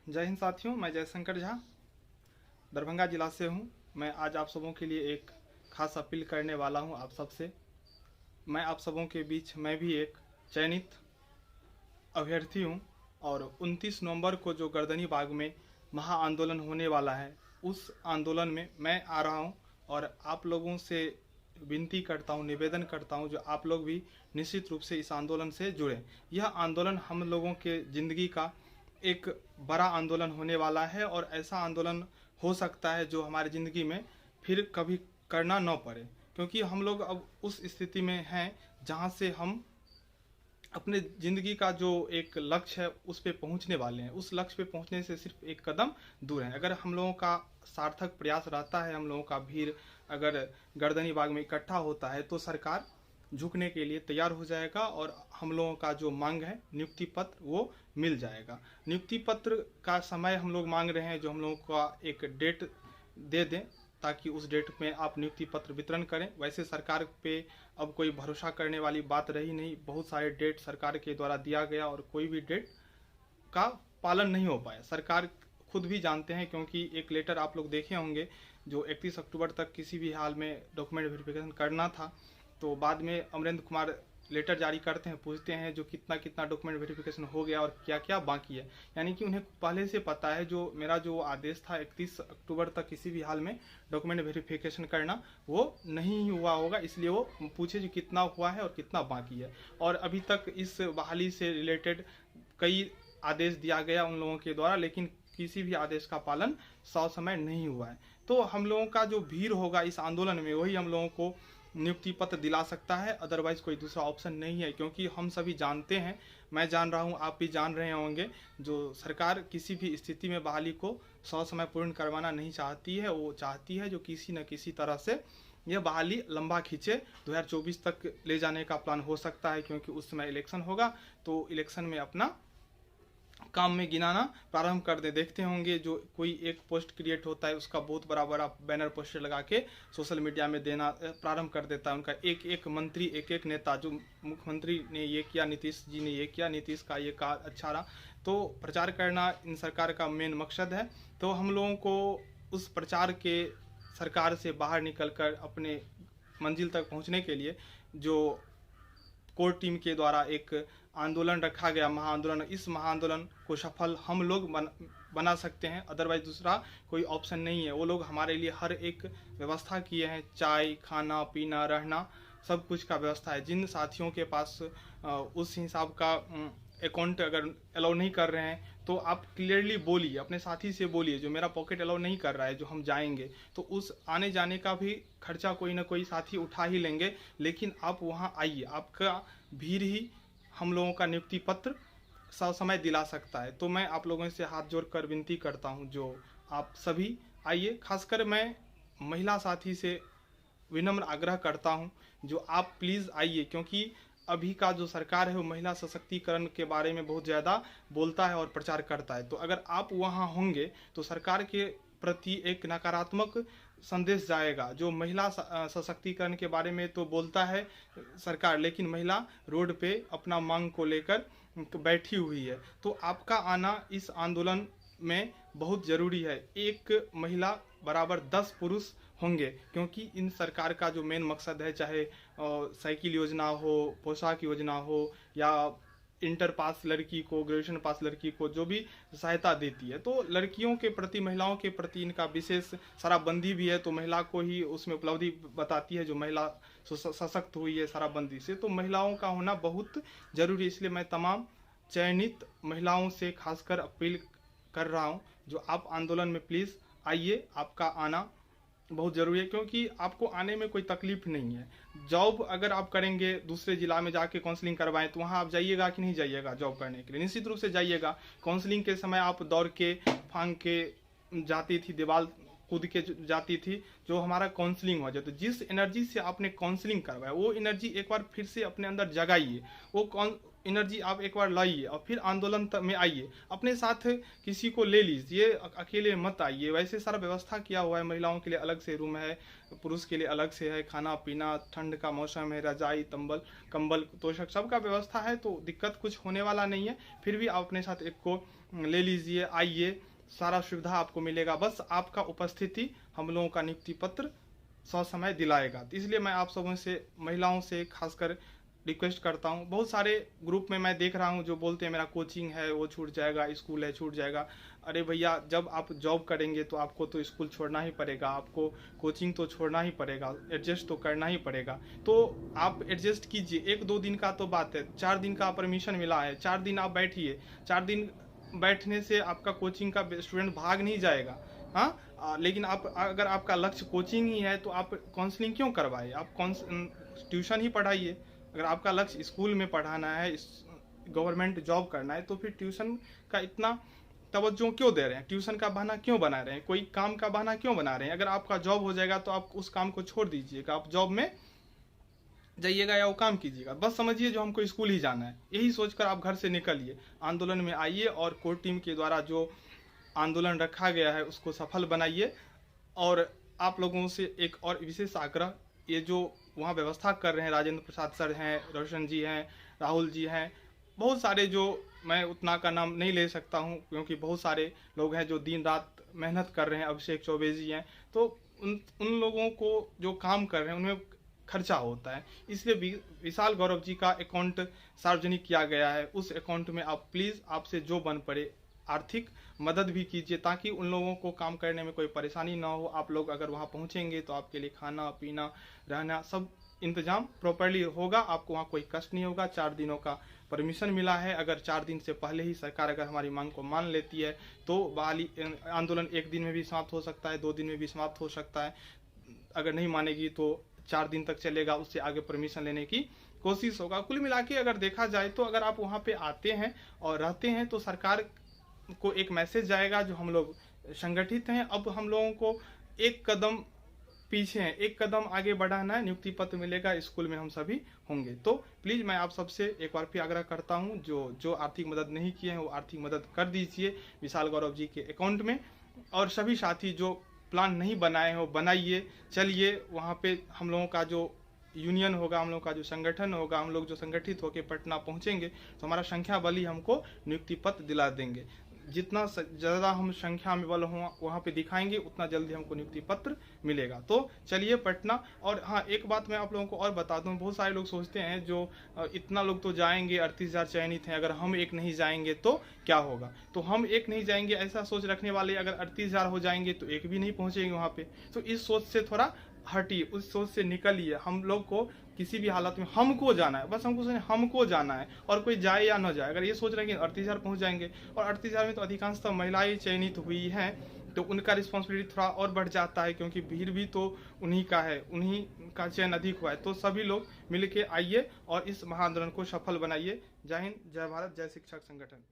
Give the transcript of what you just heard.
जय हिंद साथियों, मैं जयशंकर झा दरभंगा जिला से हूं। मैं आज आप सबों के लिए एक खास अपील करने वाला हूं आप सबसे। मैं आप सबों के बीच मैं भी एक चयनित अभ्यर्थी हूं और 29 नवंबर को जो गर्दनी बाग में महा आंदोलन होने वाला है, उस आंदोलन में मैं आ रहा हूं और आप लोगों से विनती करता हूं, निवेदन करता हूं, जो आप लोग भी निश्चित रूप से इस आंदोलन से जुड़ें। यह आंदोलन हम लोगों के ज़िंदगी का एक बड़ा आंदोलन होने वाला है और ऐसा आंदोलन हो सकता है जो हमारी ज़िंदगी में फिर कभी करना न पड़े, क्योंकि हम लोग अब उस स्थिति में हैं जहां से हम अपने ज़िंदगी का जो एक लक्ष्य है उस पे पहुंचने वाले हैं। उस लक्ष्य पे पहुंचने से सिर्फ एक कदम दूर है। अगर हम लोगों का सार्थक प्रयास रहता है, हम लोगों का भीड़ अगर गर्दनी बाग में इकट्ठा होता है, तो सरकार झुकने के लिए तैयार हो जाएगा और हम लोगों का जो मांग है नियुक्ति पत्र वो मिल जाएगा। नियुक्ति पत्र का समय हम लोग मांग रहे हैं, जो हम लोगों का एक डेट दे दें ताकि उस डेट में आप नियुक्ति पत्र वितरण करें। वैसे सरकार पे अब कोई भरोसा करने वाली बात रही नहीं। बहुत सारे डेट सरकार के द्वारा दिया गया और कोई भी डेट का पालन नहीं हो पाया। सरकार खुद भी जानते हैं, क्योंकि एक लेटर आप लोग देखे होंगे जो 31 अक्टूबर तक किसी भी हाल में डॉक्यूमेंट वेरिफिकेशन करना था, तो बाद में अमरेंद्र कुमार लेटर जारी करते हैं, पूछते हैं जो कितना कितना डॉक्यूमेंट वेरिफिकेशन हो गया और क्या क्या बाकी है। यानी कि उन्हें पहले से पता है जो मेरा जो आदेश था 31 अक्टूबर तक किसी भी हाल में डॉक्यूमेंट वेरिफिकेशन करना, वो नहीं हुआ होगा, इसलिए वो पूछे जो कितना हुआ है और कितना बाकी है। और अभी तक इस बहाली से रिलेटेड कई आदेश दिया गया उन लोगों के द्वारा, लेकिन किसी भी आदेश का पालन समय नहीं हुआ है। तो हम लोगों का जो भीड़ होगा इस आंदोलन में, वही हम लोगों को नियुक्ति पत्र दिला सकता है। अदरवाइज कोई दूसरा ऑप्शन नहीं है, क्योंकि हम सभी जानते हैं, मैं जान रहा हूं, आप भी जान रहे होंगे, जो सरकार किसी भी स्थिति में बहाली को समय पूर्ण करवाना नहीं चाहती है। वो चाहती है जो किसी न किसी तरह से यह बहाली लंबा खींचे, 2024 तक ले जाने का प्लान हो सकता है, क्योंकि उस समय इलेक्शन होगा, तो इलेक्शन में अपना काम में गिनाना प्रारंभ कर दे। देखते होंगे जो कोई एक पोस्ट क्रिएट होता है, उसका बहुत बड़ा बड़ा बैनर पोस्टर लगा के सोशल मीडिया में देना प्रारंभ कर देता है। उनका एक एक मंत्री, एक एक नेता, जो मुख्यमंत्री ने ये किया, नीतीश जी ने ये किया, नीतीश का ये कार्य अच्छा रहा, तो प्रचार करना इन सरकार का मेन मकसद है। तो हम लोगों को उस प्रचार के सरकार से बाहर निकल कर अपने मंजिल तक पहुँचने के लिए जो कोर टीम के द्वारा एक आंदोलन रखा गया, महाआंदोलन, इस महाआंदोलन को सफल हम लोग बना सकते हैं। अदरवाइज दूसरा कोई ऑप्शन नहीं है। वो लोग हमारे लिए हर एक व्यवस्था किए हैं, चाय, खाना पीना, रहना, सब कुछ का व्यवस्था है। जिन साथियों के पास उस हिसाब का अकाउंट अगर अलाउ नहीं कर रहे हैं, तो आप क्लियरली बोलिए, अपने साथी से बोलिए जो मेरा पॉकेट अलाउ नहीं कर रहा है, जो हम जाएंगे, तो उस आने जाने का भी खर्चा कोई ना कोई साथी उठा ही लेंगे, लेकिन आप वहाँ आइए। आपका भीड़ ही हम लोगों का नियुक्ति पत्र समय दिला सकता है। तो मैं आप लोगों से हाथ जोड़कर विनती करता हूं, जो आप सभी आइए। खासकर मैं महिला साथी से विनम्र आग्रह करता हूं, जो आप प्लीज़ आइए, क्योंकि अभी का जो सरकार है वो महिला सशक्तिकरण के बारे में बहुत ज़्यादा बोलता है और प्रचार करता है। तो अगर आप वहाँ होंगे तो सरकार के प्रति एक नकारात्मक संदेश जाएगा। जो महिला सशक्तिकरण के बारे में तो बोलता है सरकार, लेकिन महिला रोड पे अपना मांग को लेकर बैठी हुई है। तो आपका आना इस आंदोलन में बहुत ज़रूरी है। एक महिला बराबर 10 पुरुष होंगे, क्योंकि इन सरकार का जो मेन मकसद है, चाहे साइकिल योजना हो, पोशाक योजना हो, या इंटर पास लड़की को, ग्रेजुएशन पास लड़की को जो भी सहायता देती है, तो लड़कियों के प्रति, महिलाओं के प्रति इनका विशेष शराबबंदी भी है, तो महिला को ही उसमें उपलब्धि बताती है जो महिला सशक्त हुई है शराबबंदी से। तो महिलाओं का होना बहुत ज़रूरी है। इसलिए मैं तमाम चयनित महिलाओं से खासकर अपील कर रहा हूँ, जो आप आंदोलन में प्लीज़ आइए। आपका आना बहुत ज़रूरी है, क्योंकि आपको आने में कोई तकलीफ नहीं है। जॉब अगर आप करेंगे, दूसरे ज़िला में जाके काउंसलिंग करवाएं, तो वहाँ आप जाइएगा कि नहीं जाइएगा जॉब करने के लिए? निश्चित रूप से जाइएगा। काउंसलिंग के समय आप दौड़ के, फांग के जाती थी, दीवार कूद के जाती थी, जो हमारा काउंसलिंग हो जाए। तो जिस एनर्जी से आपने काउंसलिंग करवाया, वो एनर्जी एक बार फिर से अपने अंदर जगाइए। वो एनर्जी आप एक बार लाइए और फिर आंदोलन में आइए, अपने साथ किसी को ले लीजिए, अकेले मत आइए। वैसे सारा व्यवस्था किया हुआ है, महिलाओं के लिए अलग से रूम है, पुरुष के लिए अलग से है, खाना पीना, ठंड का मौसम है, रजाई कंबल तोशक सबका व्यवस्था है, तो दिक्कत कुछ होने वाला नहीं है। फिर भी आप अपने साथ एक को ले लीजिए, आइए, सारा सुविधा आपको मिलेगा। बस आपका उपस्थिति हम लोगों का नियुक्ति पत्र ससमय दिलाएगा। तो इसलिए मैं आप सबों से, महिलाओं से खासकर रिक्वेस्ट करता हूँ। बहुत सारे ग्रुप में मैं देख रहा हूँ जो बोलते हैं मेरा कोचिंग है वो छूट जाएगा, स्कूल है छूट जाएगा। अरे भैया, जब आप जॉब करेंगे तो आपको तो स्कूल छोड़ना ही पड़ेगा, आपको कोचिंग तो छोड़ना ही पड़ेगा, एडजस्ट तो करना ही पड़ेगा। तो आप एडजस्ट कीजिए। 1-2 दिन का तो बात है, 4 दिन का परमिशन मिला है, 4 दिन आप बैठिए। 4 दिन बैठने से आपका कोचिंग का स्टूडेंट भाग नहीं जाएगा। हाँ, लेकिन आप, अगर आपका लक्ष्य कोचिंग ही है तो आप काउंसलिंग क्यों करवाए, आप ट्यूशन ही पढ़ाइए। अगर आपका लक्ष्य स्कूल में पढ़ाना है, गवर्नमेंट जॉब करना है, तो फिर ट्यूशन का इतना तवज्जो क्यों दे रहे हैं, ट्यूशन का बहाना क्यों बना रहे हैं, कोई काम का बहाना क्यों बना रहे हैं। अगर आपका जॉब हो जाएगा तो आप उस काम को छोड़ दीजिएगा, आप जॉब में जाइएगा या वो काम कीजिएगा। बस समझिए जो हमको स्कूल ही जाना है, यही सोचकर आप घर से निकलिए, आंदोलन में आइए और कोर टीम के द्वारा जो आंदोलन रखा गया है उसको सफल बनाइए। और आप लोगों से एक और विशेष आग्रह, ये जो वहाँ व्यवस्था कर रहे हैं, राजेंद्र प्रसाद सर हैं, रोशन जी हैं, राहुल जी हैं, बहुत सारे, जो मैं उतना का नाम नहीं ले सकता हूँ क्योंकि बहुत सारे लोग हैं जो दिन रात मेहनत कर रहे हैं, अभिषेक चौबे जी हैं, तो उन लोगों को जो काम कर रहे हैं उनमें खर्चा होता है। इसलिए विशाल गौरव जी का अकाउंट सार्वजनिक किया गया है, उस अकाउंट में आप प्लीज़, आपसे जो बन पड़े आर्थिक मदद भी कीजिए ताकि उन लोगों को काम करने में कोई परेशानी ना हो। आप लोग अगर वहाँ पहुँचेंगे तो आपके लिए खाना पीना रहना सब इंतजाम प्रॉपरली होगा, आपको वहाँ कोई कष्ट नहीं होगा। 4 दिनों का परमिशन मिला है, अगर 4 दिन से पहले ही सरकार अगर हमारी मांग को मान लेती है तो बहाली आंदोलन 1 दिन में भी समाप्त हो सकता है, 2 दिन में भी समाप्त हो सकता है। अगर नहीं मानेगी तो 4 दिन तक चलेगा, उससे आगे परमिशन लेने की कोशिश होगा। कुल मिला के अगर देखा जाए तो अगर आप वहाँ पे आते हैं और रहते हैं तो सरकार को एक मैसेज जाएगा जो हम लोग संगठित हैं, अब हम लोगों को एक कदम पीछे हैं, एक कदम आगे बढ़ाना है, नियुक्ति पत्र मिलेगा, स्कूल में हम सभी होंगे। तो प्लीज़ मैं आप सबसे एक बार फिर आग्रह करता हूं, जो आर्थिक मदद नहीं किए हैं वो आर्थिक मदद कर दीजिए विशाल गौरव जी के अकाउंट में। और सभी साथी जो प्लान नहीं बनाए हो बनाइए, चलिए वहाँ पे हम लोगों का जो यूनियन होगा, हम लोग का जो संगठन होगा, हम लोग जो संगठित होकर पटना पहुँचेंगे तो हमारा संख्या बल ही हमको नियुक्ति पत्र दिला देंगे। जितना ज़्यादा हम संख्या में बल हो वहाँ पे दिखाएंगे उतना जल्दी हमको नियुक्ति पत्र मिलेगा। तो चलिए पटना। और हाँ, एक बात मैं आप लोगों को और बता दूँ, बहुत सारे लोग सोचते हैं जो इतना लोग तो जाएंगे, 38,000 चयनित हैं, अगर हम एक नहीं जाएंगे तो क्या होगा। तो हम एक नहीं जाएंगे ऐसा सोच रखने वाले अगर 38,000 हो जाएंगे तो एक भी नहीं पहुँचेंगे वहाँ पे। तो इस सोच से थोड़ा हटिए, उस सोच से निकलिए। हम लोग को किसी भी हालत में हमको जाना है, बस हमको जाना है, और कोई जाए या न जाए। अगर ये सोच रहे हैं कि 38,000 पहुंच जाएंगे, और 38,000 में तो अधिकांशतः महिलाएं चयनित हुई हैं, तो उनका रिस्पॉन्सिबिलिटी थोड़ा और बढ़ जाता है क्योंकि भीड़ भी तो उन्हीं का है, उन्हीं का चयन अधिक हुआ है। तो सभी लोग मिलके आइए और इस महाआंदोलन को सफल बनाइए। जय हिंद, जय भारत, जय शिक्षक संगठन।